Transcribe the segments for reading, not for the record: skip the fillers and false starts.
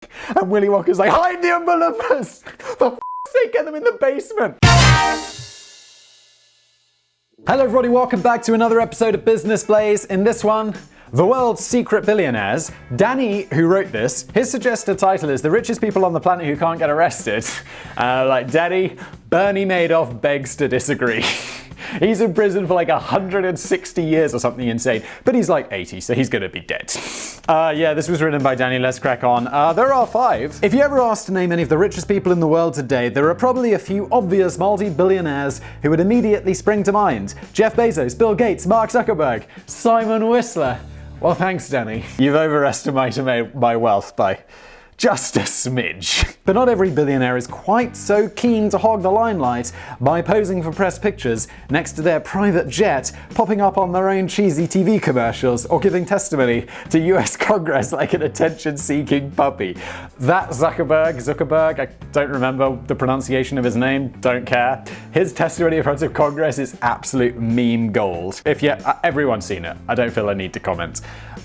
And Willy Wonka's like, hide the Oompa Loompas! For f***'s sake, get them in the basement! Hello everybody, welcome back to another episode of Business Blaze. In this one, the world's secret billionaires. Danny, who wrote this, his suggested title is The Richest People on the Planet Who Can't Get Arrested. Like, Danny, Bernie Madoff begs to disagree. He's in prison for like 160 years or something insane, but he's like 80, so he's gonna be dead. Yeah, this was written by Danny. Let's crack on. There are 5. If you ever asked to name any of the richest people in the world today, there are probably a few obvious multi-billionaires who would immediately spring to mind. Jeff Bezos, Bill Gates, Mark Zuckerberg, Simon Whistler. Well, thanks, Danny. You've overestimated my wealth by just a smidge. But not every billionaire is quite so keen to hog the limelight by posing for press pictures next to their private jet, popping up on their own cheesy TV commercials, or giving testimony to US Congress like an attention-seeking puppy. That Zuckerberg, I don't remember the pronunciation of his name, don't care. His testimony in front of Congress is absolute meme gold. Everyone's seen it. I don't feel I need to comment.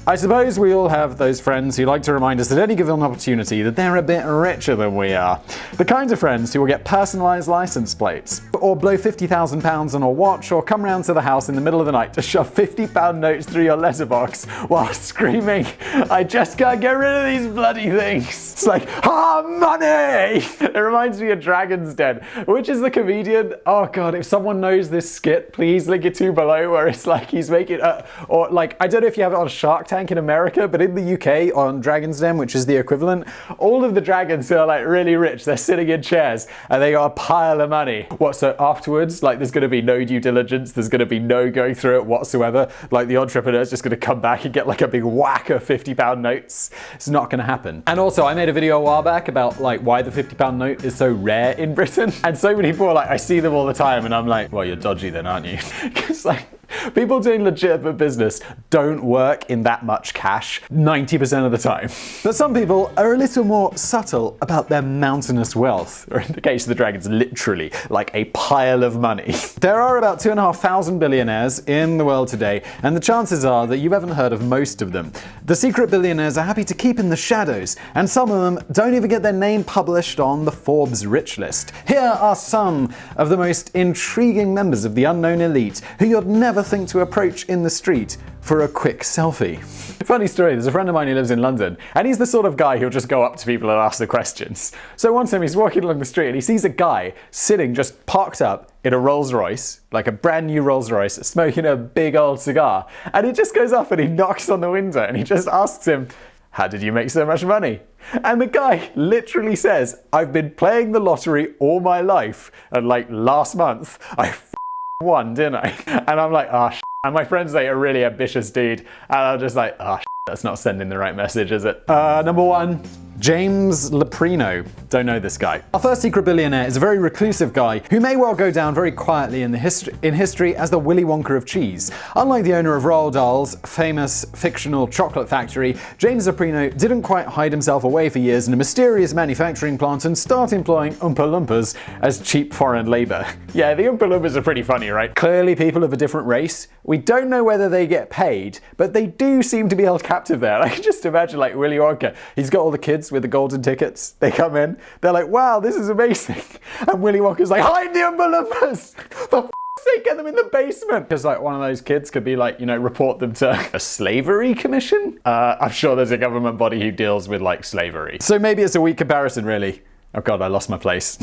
I suppose we all have those friends who like to remind us at any given opportunity that they're a bit richer than we are. The kinds of friends who will get personalised license plates, or blow £50,000 on a watch, or come round to the house in the middle of the night to shove £50 notes through your letterbox while screaming, I just can't get rid of these bloody things. It's like, money! It reminds me of Dragon's Den, which is the comedian, oh god, if someone knows this skit, please link it to below, where it's like he's making, or like, I don't know if you have it on Shark Tank in America, but in the UK on Dragon's Den, which is the equivalent, all of the dragons who are like really rich, they're sitting in chairs and they got a pile of money. What, so afterwards, like there's gonna be no due diligence, there's gonna be no going through it whatsoever, like the entrepreneur's just gonna come back and get like a big whack of £50 notes. It's not gonna happen. And also, I made a video a while back about like why the £50 note is so rare in Britain, and so many people are like, I see them all the time and I'm like, well, you're dodgy then, aren't you? Because like, people doing legitimate business don't work in that much cash 90% of the time. But some people are a little more subtle about their mountainous wealth, or in the case of the dragons, literally like a pile of money. There are about 2,500 billionaires in the world today, and the chances are that you haven't heard of most of them. The secret billionaires are happy to keep in the shadows, and some of them don't even get their name published on the Forbes rich list. Here are some of the most intriguing members of the unknown elite who you'd never think to approach in the street for a quick selfie. Funny story, there's a friend of mine who lives in London, and he's the sort of guy who'll just go up to people and ask the questions. So one time he's walking along the street and he sees a guy sitting just parked up in a Rolls Royce, like a brand new Rolls Royce, smoking a big old cigar. And he just goes up and he knocks on the window and he just asks him, how did you make so much money? And the guy literally says, I've been playing the lottery all my life, and like last month, I won, didn't I? And I'm like, oh, and my friend's like a really ambitious dude, and I'm just like, oh, that's not sending the right message, is it? Number 1. James Leprino. Don't know this guy. Our first secret billionaire is a very reclusive guy who may well go down very quietly in history as the Willy Wonka of cheese. Unlike the owner of Roald Dahl's famous fictional chocolate factory, James Leprino didn't quite hide himself away for years in a mysterious manufacturing plant and start employing Oompa Loompas as cheap foreign labor. Yeah, the Oompa Loompas are pretty funny, right? Clearly people of a different race. We don't know whether they get paid, but they do seem to be held captive there. I can just imagine like Willy Wonka. He's got all the kids with the golden tickets. They come in, they're like, wow, this is amazing. And Willy Wonka's like, hide the Oompa Loompas! For f***'s sake, get them in the basement! Because like one of those kids could be like, report them to a slavery commission? I'm sure there's a government body who deals with like slavery. So maybe it's a weak comparison, really. Oh god, I lost my place.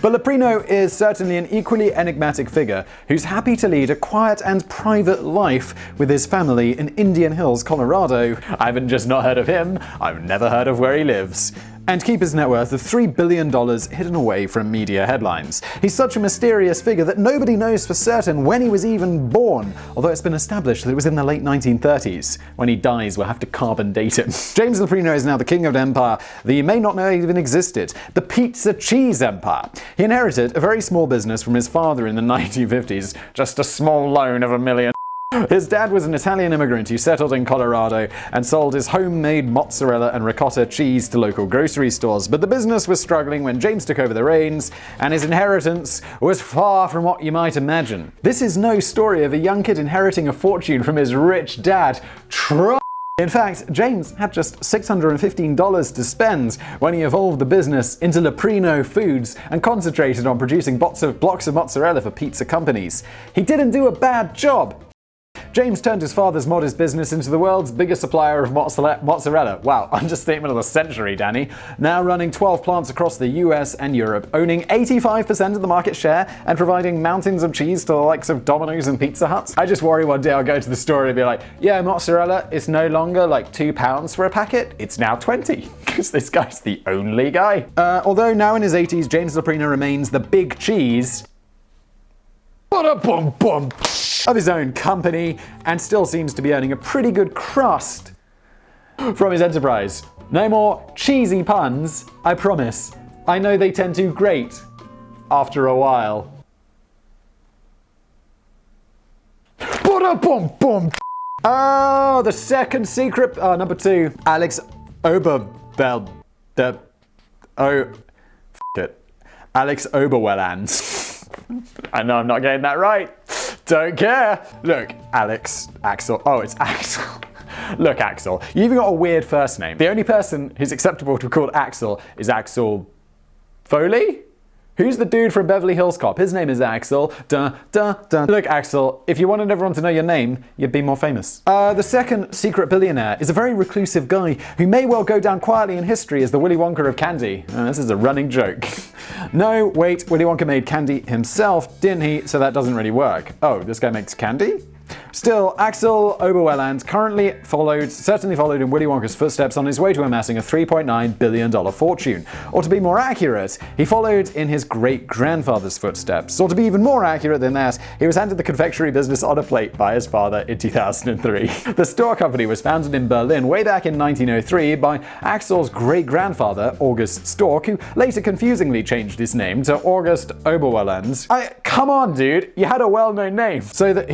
But Leprino is certainly an equally enigmatic figure who's happy to lead a quiet and private life with his family in Indian Hills, Colorado. I haven't just not heard of him, I've never heard of where he lives. And keep his net worth of $3 billion hidden away from media headlines. He's such a mysterious figure that nobody knows for certain when he was even born, although it's been established that it was in the late 1930s. When he dies, we'll have to carbon date him. James Leprino is now the king of an empire that you may not know even existed, the pizza cheese empire. He inherited a very small business from his father in the 1950s, just a small loan of $1 million. His dad was an Italian immigrant who settled in Colorado and sold his homemade mozzarella and ricotta cheese to local grocery stores. But the business was struggling when James took over the reins, and his inheritance was far from what you might imagine. This is no story of a young kid inheriting a fortune from his rich dad. In fact, James had just $615 to spend when he evolved the business into Leprino Foods and concentrated on producing blocks of mozzarella for pizza companies. He didn't do a bad job. James turned his father's modest business into the world's biggest supplier of mozzarella. Wow, understatement of the century, Danny. Now running 12 plants across the US and Europe, owning 85% of the market share and providing mountains of cheese to the likes of Domino's and Pizza Hut. I just worry one day I'll go to the store and be like, yeah, mozzarella is no longer like £2 for a packet, it's now 20. Because this guy's the only guy. Although now in his 80s, James Leprino remains the big cheese of his own company and still seems to be earning a pretty good crust from his enterprise. No more cheesy puns, I promise. I know they tend to grate after a while. Oh, the second secret. Number 2. Alex Oberwelland. Alex Oberwelland. I know I'm not getting that right. Don't care. Look, Axel. Oh, it's Axel. Look, Axel, you even got a weird first name. The only person who's acceptable to be called Axel is Axel Foley? Who's the dude from Beverly Hills Cop? His name is Axel. Look, Axel, if you wanted everyone to know your name, you'd be more famous. The second secret billionaire is a very reclusive guy who may well go down quietly in history as the Willy Wonka of candy. This is a running joke. No, wait, Willy Wonka made candy himself, didn't he? So that doesn't really work. Oh, this guy makes candy? Still, Axel Oberwelland certainly followed in Willy Wonka's footsteps on his way to amassing a $3.9 billion fortune. Or to be more accurate, he followed in his great-grandfather's footsteps. Or to be even more accurate than that, he was handed the confectionery business on a plate by his father in 2003. The Stork company was founded in Berlin way back in 1903 by Axel's great-grandfather, August Stork, who later confusingly changed his name to August Oberwelland. Come on, dude, you had a well-known name. So that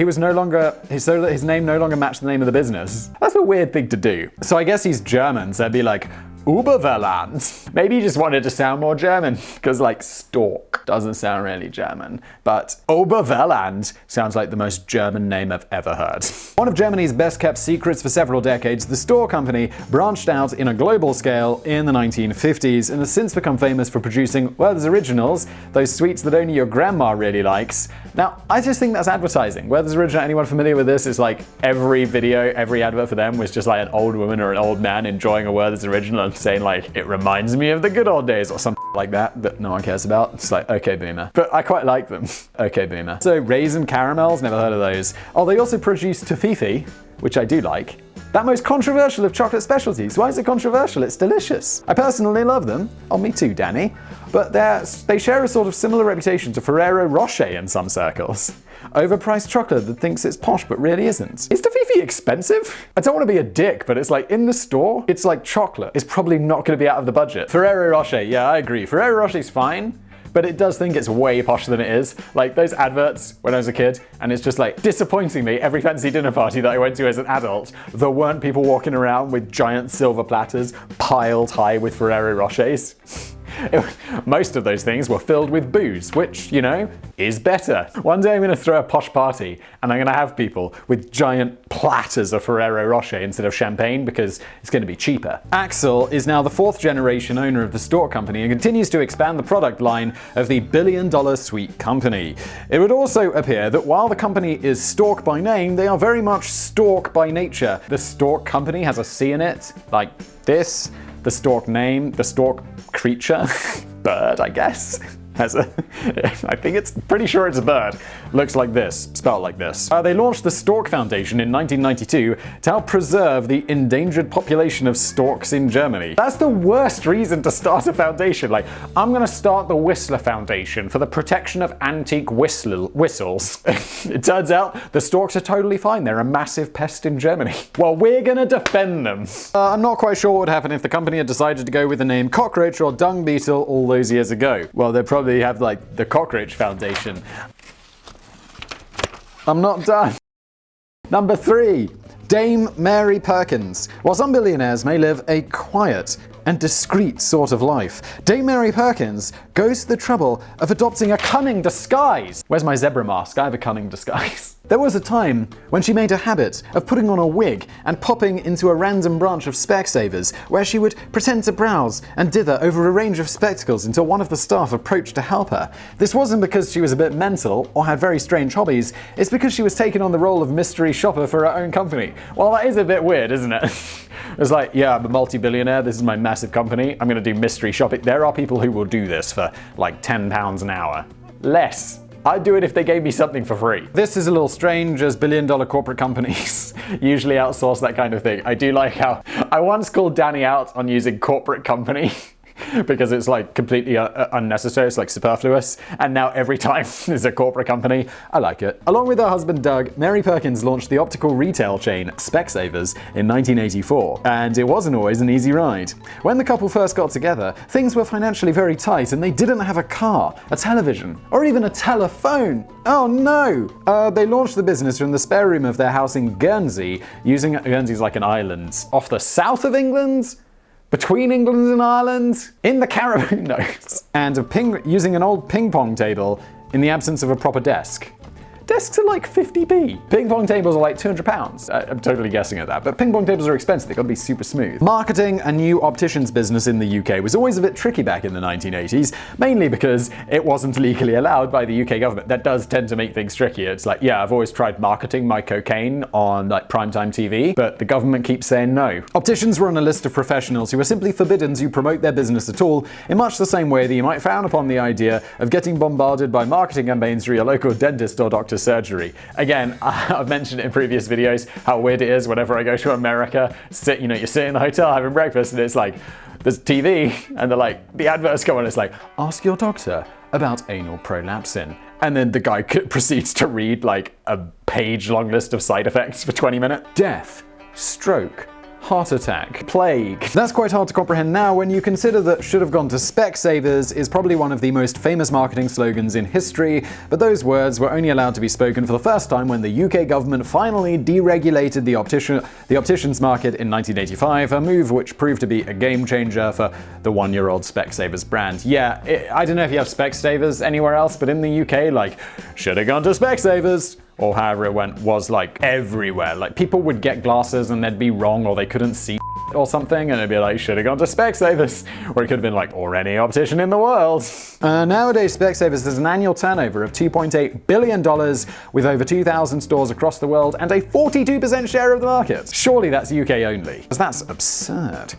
his name no longer matched the name of the business. That's a weird thing to do. So I guess he's German, so it'd be like Oberwelland. Maybe he just wanted to sound more German, because like Stork doesn't sound really German. But Oberwelland sounds like the most German name I've ever heard. One of Germany's best kept secrets for several decades, the Stork company branched out in a global scale in the 1950s and has since become famous for producing Werther's Originals, those sweets that only your grandma really likes. Now, I just think that's advertising. Werther's Original, anyone familiar with this, is like every video, every advert for them was just like an old woman or an old man enjoying a Werther's Original and saying like, it reminds me of the good old days or something like that no one cares about. It's like, okay, boomer. But I quite like them. Okay, boomer. So raisin caramels, never heard of those. Oh, they also produce toffee, which I do like. That most controversial of chocolate specialties. Why is it controversial? It's delicious. I personally love them. Oh, me too, Danny. But they share a sort of similar reputation to Ferrero Rocher in some circles. Overpriced chocolate that thinks it's posh but really isn't. Is toffee expensive? I don't want to be a dick, but it's like in the store, it's like chocolate. It's probably not going to be out of the budget. Ferrero Rocher, yeah, I agree. Ferrero Rocher's fine. But it does think it's way posher than it is. Like those adverts when I was a kid, and it's just like, disappointingly, every fancy dinner party that I went to as an adult, there weren't people walking around with giant silver platters piled high with Ferrero Rochers. Most of those things were filled with booze, which, you know, is better. One day I'm going to throw a posh party and I'm going to have people with giant platters of Ferrero Rocher instead of champagne because it's going to be cheaper. Axel is now the 4th generation owner of the Stork company and continues to expand the product line of the billion-dollar sweet company. It would also appear that while the company is Stork by name, they are very much Stork by nature. The Stork company has a C in it, like this. The Stork name, the Stork creature, bird, I guess. I think it's pretty sure it's a bird. Looks like this, spelled like this. They launched the Stork Foundation in 1992 to help preserve the endangered population of storks in Germany. That's the worst reason to start a foundation. Like, I'm gonna start the Whistler Foundation for the protection of antique whistles. It turns out the storks are totally fine. They're a massive pest in Germany. Well, we're gonna defend them. I'm not quite sure what would happen if the company had decided to go with the name cockroach or dung beetle all those years ago. Well, they'd probably have like the Cockroach Foundation. I'm not done. Number 3. Dame Mary Perkins. While some billionaires may live a quiet and discreet sort of life. Dame Mary Perkins goes to the trouble of adopting a cunning disguise. Where's my zebra mask? I have a cunning disguise. There was a time when she made a habit of putting on a wig and popping into a random branch of Specsavers, where she would pretend to browse and dither over a range of spectacles until one of the staff approached to help her. This wasn't because she was a bit mental or had very strange hobbies, it's because she was taking on the role of mystery shopper for her own company. Well, that is a bit weird, isn't it? It's like, yeah, I'm a multi-billionaire, this is my massive company, I'm gonna do mystery shopping. There are people who will do this for like £10 an hour. Less. I'd do it if they gave me something for free. This is a little strange, as billion-dollar corporate companies usually outsource that kind of thing. I do like how I once called Danny out on using corporate company because it's like completely unnecessary, it's like superfluous, and now every time there's a corporate company, I like it. Along with her husband Doug, Mary Perkins launched the optical retail chain Specsavers in 1984, and it wasn't always an easy ride. When the couple first got together, things were financially very tight and they didn't have a car, a television, or even a telephone. Oh no! They launched the business from the spare room of their house in Guernsey, using Guernsey's like an island off the south of England? Between England and Ireland? In the Caribbean? No. And using an old ping pong table in the absence of a proper desk. Desks are like 50p. Ping pong tables are like £200. I'm totally guessing at that, but ping pong tables are expensive. They've got to be super smooth. Marketing a new opticians business in the UK was always a bit tricky back in the 1980s, mainly because it wasn't legally allowed by the UK government. That does tend to make things tricky. It's like, yeah, I've always tried marketing my cocaine on like primetime TV, but the government keeps saying no. Opticians were on a list of professionals who were simply forbidden to promote their business at all, in much the same way that you might frown upon the idea of getting bombarded by marketing campaigns through your local dentist or doctor's surgery. Again, I've mentioned it in previous videos how weird it is whenever I go to America. You sit in the hotel having breakfast and it's like, there's TV and they're like, the adverts come on, it's like, ask your doctor about anal prolapsing. And then the guy proceeds to read like a page-long list of side effects for 20 minutes. Death, stroke, heart attack, plague. That's quite hard to comprehend now when you consider that "should have gone to Specsavers" is probably one of the most famous marketing slogans in history, but those words were only allowed to be spoken for the first time when the UK government finally deregulated the opticians market in 1985, a move which proved to be a game changer for the one-year-old Specsavers brand. Yeah, I don't know if you have Specsavers anywhere else, but in the UK, like, should have gone to Specsavers, or however it went, was like everywhere. Like people would get glasses and they'd be wrong, or they couldn't see or something, and it'd be like, should have gone to Specsavers. Or it could have been like, or any optician in the world. Nowadays, Specsavers has an annual turnover of $2.8 billion with over 2,000 stores across the world and a 42% share of the market. Surely that's UK only, because that's absurd.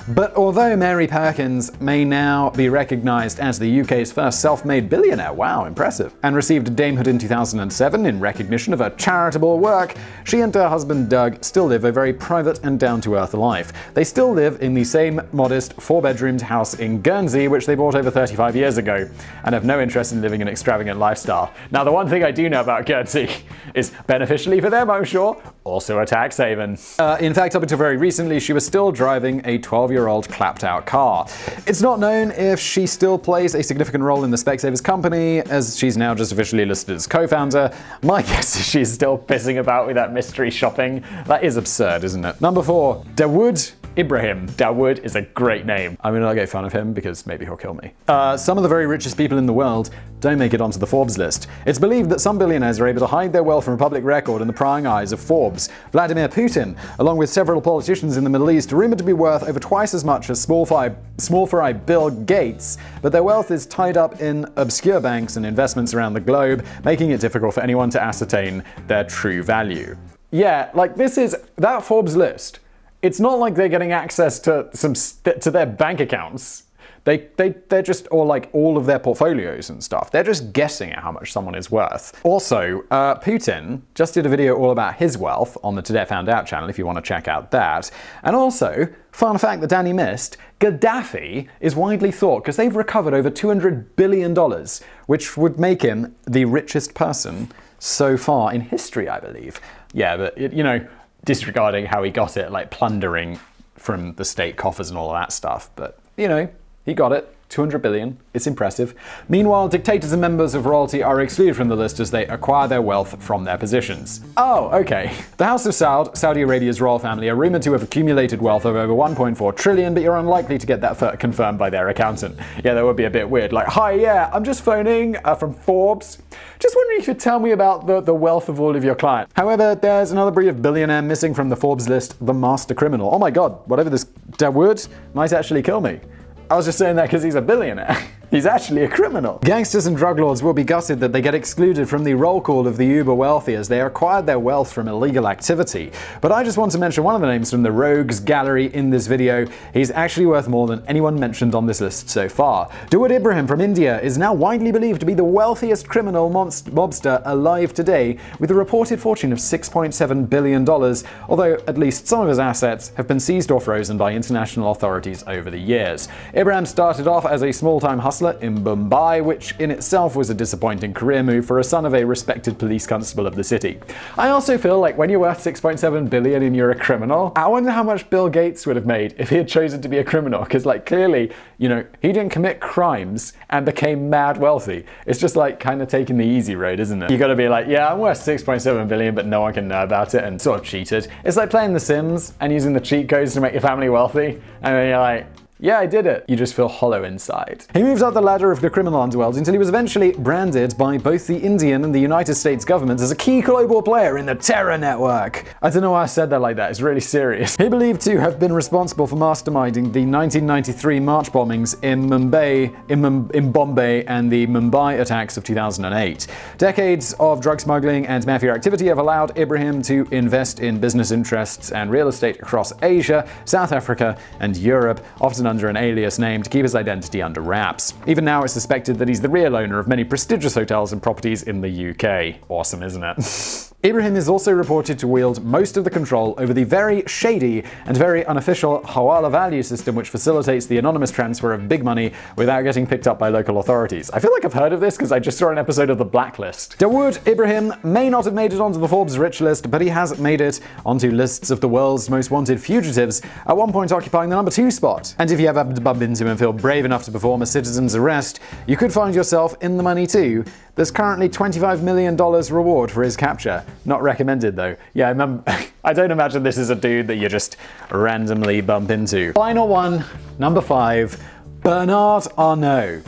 But although Mary Perkins may now be recognised as the UK's first self-made billionaire, wow, impressive, and received damehood in 2007 in recognition of her charitable work, she and her husband Doug still live a very private and down-to-earth life. They still live in the same modest 4-bedroomed house in Guernsey, which they bought over 35 years ago, and have no interest in living an extravagant lifestyle. Now, the one thing I do know about Guernsey is, beneficially for them, I'm sure, also a tax haven. In fact, up until very recently, she was still driving a 12-year-old clapped-out car. It's not known if she still plays a significant role in the Specsavers company, as she's now just officially listed as co-founder. My guess is she's still pissing about with that mystery shopping. That is absurd, isn't it? Number 4, Dawood Ibrahim. Dawood is a great name. I'm gonna not get fun of him because maybe he'll kill me. Some of the very richest people in the world don't make it onto the Forbes list. It's believed that some billionaires are able to hide their wealth from a public record in the prying eyes of Forbes. Vladimir Putin, along with several politicians in the Middle East, are rumored to be worth over twice as much as small-fry Bill Gates, but their wealth is tied up in obscure banks and investments around the globe, making it difficult for anyone to ascertain their true value. Yeah, like that Forbes list. It's not like they're getting access to to their bank accounts. They're just, or like all of their portfolios and stuff. They're just guessing at how much someone is worth. Also, Putin just did a video all about his wealth on the Today Found Out channel if you want to check out that. And also, fun fact that Danny missed, Gaddafi is widely thought, because they've recovered over $200 billion, which would make him the richest person so far in history, I believe. Yeah, but disregarding how he got it, like plundering from the state coffers and all of that stuff. But, he got it. 200 billion. It's impressive. Meanwhile, dictators and members of royalty are excluded from the list as they acquire their wealth from their positions. Oh, okay. The House of Saud, Saudi Arabia's royal family, are rumored to have accumulated wealth of over 1.4 trillion, but you're unlikely to get that confirmed by their accountant. Yeah, that would be a bit weird. Like, hi, yeah, I'm just phoning from Forbes. Just wondering if you could tell me about the wealth of all of your clients. However, there's another breed of billionaire missing from the Forbes list, the master criminal. Oh my god, whatever this Dawood might actually kill me. I was just saying that because he's a billionaire. He's actually a criminal. Gangsters and drug lords will be gutted that they get excluded from the roll call of the uber wealthy as they acquired their wealth from illegal activity. But I just want to mention one of the names from the rogues gallery in this video. He's actually worth more than anyone mentioned on this list so far. Dawood Ibrahim from India is now widely believed to be the wealthiest criminal mobster alive today, with a reported fortune of $6.7 billion, although at least some of his assets have been seized or frozen by international authorities over the years. Ibrahim started off as a small-time hustler in Mumbai, which in itself was a disappointing career move for a son of a respected police constable of the city. I also feel like when you're worth 6.7 billion and you're a criminal, I wonder how much Bill Gates would have made if he had chosen to be a criminal, because like clearly, you know, he didn't commit crimes and became mad wealthy. It's just like kind of taking the easy road, isn't it? You gotta be like, yeah, I'm worth 6.7 billion, but no one can know about it, and sort of cheated. It's like playing The Sims and using the cheat codes to make your family wealthy, and then you're like, yeah, I did it. You just feel hollow inside. He moves up the ladder of the criminal underworld until he was eventually branded by both the Indian and the United States governments as a key global player in the terror network. I don't know why I said that like that. It's really serious. He believed to have been responsible for masterminding the 1993 March bombings in Bombay and the Mumbai attacks of 2008. Decades of drug smuggling and mafia activity have allowed Ibrahim to invest in business interests and real estate across Asia, South Africa, and Europe, often under an alias name to keep his identity under wraps. Even now, it's suspected that he's the real owner of many prestigious hotels and properties in the UK. Awesome, isn't it? Ibrahim is also reported to wield most of the control over the very shady and very unofficial Hawala value system, which facilitates the anonymous transfer of big money without getting picked up by local authorities. I feel like I've heard of this because I just saw an episode of The Blacklist. Dawood Ibrahim may not have made it onto the Forbes rich list, but he has made it onto lists of the world's most wanted fugitives, at one point occupying the number 2 spot. And if you ever bump into him and feel brave enough to perform a citizen's arrest, you could find yourself in the money too. There's currently $25 million reward for his capture. Not recommended though. Yeah, I don't imagine this is a dude that you just randomly bump into. Final one, number 5, Bernard Arnault.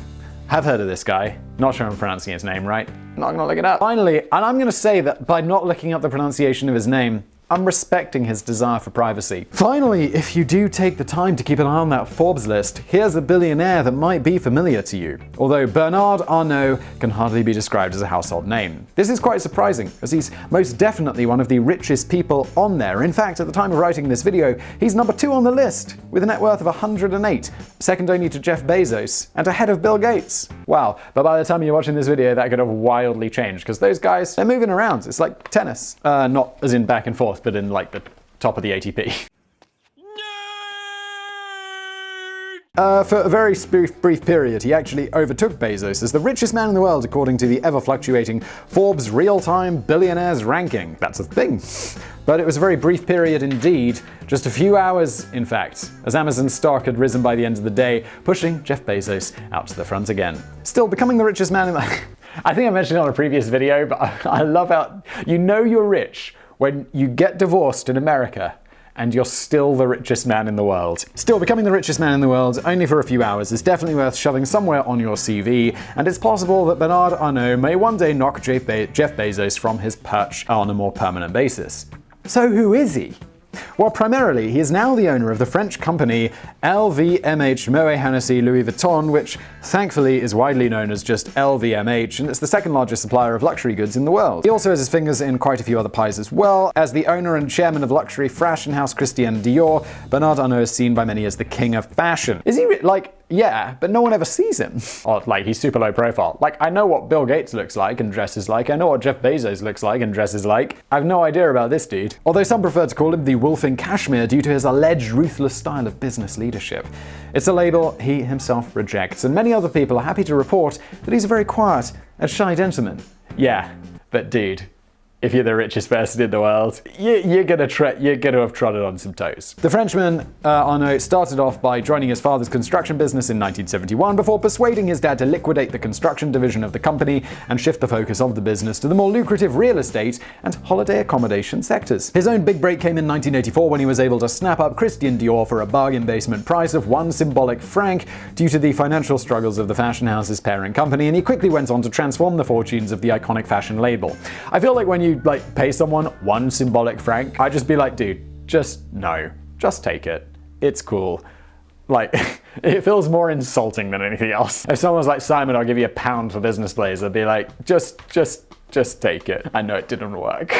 Have heard of this guy. Not sure I'm pronouncing his name right. Not gonna look it up. Finally, and I'm gonna say that by not looking up the pronunciation of his name, I'm respecting his desire for privacy. Finally, if you do take the time to keep an eye on that Forbes list, here's a billionaire that might be familiar to you. Although Bernard Arnault can hardly be described as a household name. This is quite surprising, as he's most definitely one of the richest people on there. In fact, at the time of writing this video, he's number 2 on the list, with a net worth of 108, second only to Jeff Bezos, and ahead of Bill Gates. Wow, but by the time you're watching this video, that could have wildly changed, because those guys, they're moving around. It's like tennis. Not as in back and forth, but in like the top of the ATP. For a very brief period, he actually overtook Bezos as the richest man in the world according to the ever-fluctuating Forbes real-time billionaires ranking. That's a thing. But it was a very brief period indeed, just a few hours in fact, as Amazon's stock had risen by the end of the day, pushing Jeff Bezos out to the front again. Still, becoming the richest man in the... I think I mentioned it on a previous video, but I love how you know you're rich when you get divorced in America and you're still the richest man in the world. Still, becoming the richest man in the world only for a few hours is definitely worth shoving somewhere on your CV, and it's possible that Bernard Arnault may one day knock Jeff Bezos from his perch on a more permanent basis. So who is he? Well, primarily, he is now the owner of the French company LVMH Moet Hennessy Louis Vuitton, which thankfully is widely known as just LVMH, and it's the second largest supplier of luxury goods in the world. He also has his fingers in quite a few other pies as well. As the owner and chairman of luxury fashion house Christian Dior, Bernard Arnault is seen by many as the king of fashion. Is he like... Yeah, but no one ever sees him. Or, like, he's super low profile. Like, I know what Bill Gates looks like and dresses like. I know what Jeff Bezos looks like and dresses like. I have no idea about this dude. Although some prefer to call him the wolf in cashmere due to his alleged ruthless style of business leadership. It's a label he himself rejects, and many other people are happy to report that he's a very quiet and shy gentleman. Yeah, but dude, if you're the richest person in the world, you're gonna have trodden on some toes. The Frenchman, Arnaud, started off by joining his father's construction business in 1971 before persuading his dad to liquidate the construction division of the company and shift the focus of the business to the more lucrative real estate and holiday accommodation sectors. His own big break came in 1984 when he was able to snap up Christian Dior for a bargain basement price of one symbolic franc due to the financial struggles of the fashion house's parent company, and he quickly went on to transform the fortunes of the iconic fashion label. I feel like when you pay someone one symbolic franc, I'd just be like, dude, just take it. It's cool. It feels more insulting than anything else. If someone was like, Simon, I'll give you £1 for Business Blaze, I'd be like, just take it. I know it didn't work.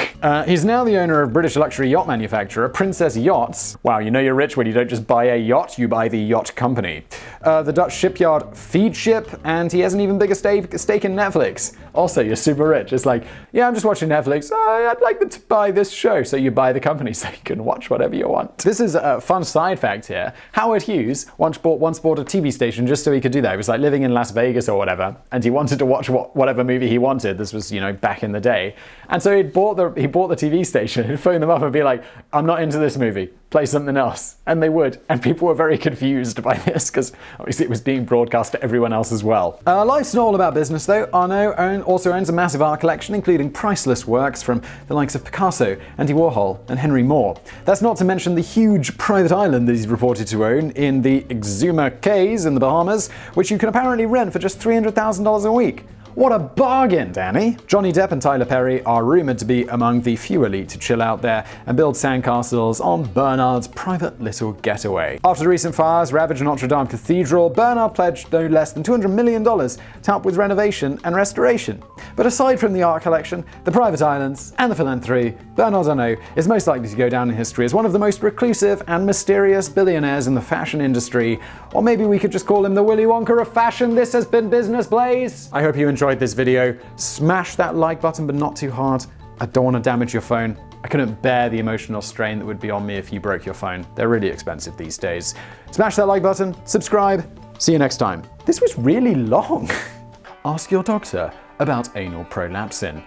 He's now the owner of British luxury yacht manufacturer Princess Yachts. Wow, you know you're rich when you don't just buy a yacht, you buy the yacht company. The Dutch shipyard Feed Ship, and he has an even bigger stake in Netflix. Also, you're super rich. It's like, yeah, I'm just watching Netflix. I'd like them to buy this show. So you buy the company so you can watch whatever you want. This is a fun side fact here. Howard Hughes once bought a TV station just so he could do that. He was like living in Las Vegas or whatever, and he wanted to watch whatever movie he wanted. This was, back in the day. And so he bought the TV station and phoned them up and be like, I'm not into this movie. Play something else. And they would. And people were very confused by this because obviously it was being broadcast to everyone else as well. Life's not all about business though. Arnaud also owns a massive art collection including priceless works from the likes of Picasso, Andy Warhol, and Henry Moore. That's not to mention the huge private island that he's reported to own in the Exuma Cays in the Bahamas, which you can apparently rent for just $300,000 a week. What a bargain, Danny! Johnny Depp and Tyler Perry are rumored to be among the few elite to chill out there and build sandcastles on Bernard's private little getaway. After the recent fires ravaged Notre Dame Cathedral, Bernard pledged no less than $200 million to help with renovation and restoration. But aside from the art collection, the private islands, and the philanthropy, Bernard Arnault is most likely to go down in history as one of the most reclusive and mysterious billionaires in the fashion industry. Or maybe we could just call him the Willy Wonka of fashion. This has been Business Blaze. I hope you enjoyed this video. Smash that like button, but not too hard. I don't want to damage your phone. I couldn't bear the emotional strain that would be on me if you broke your phone. They're really expensive these days. Smash that like button, subscribe. See you next time. This was really long. Ask your doctor about anal prolapsin.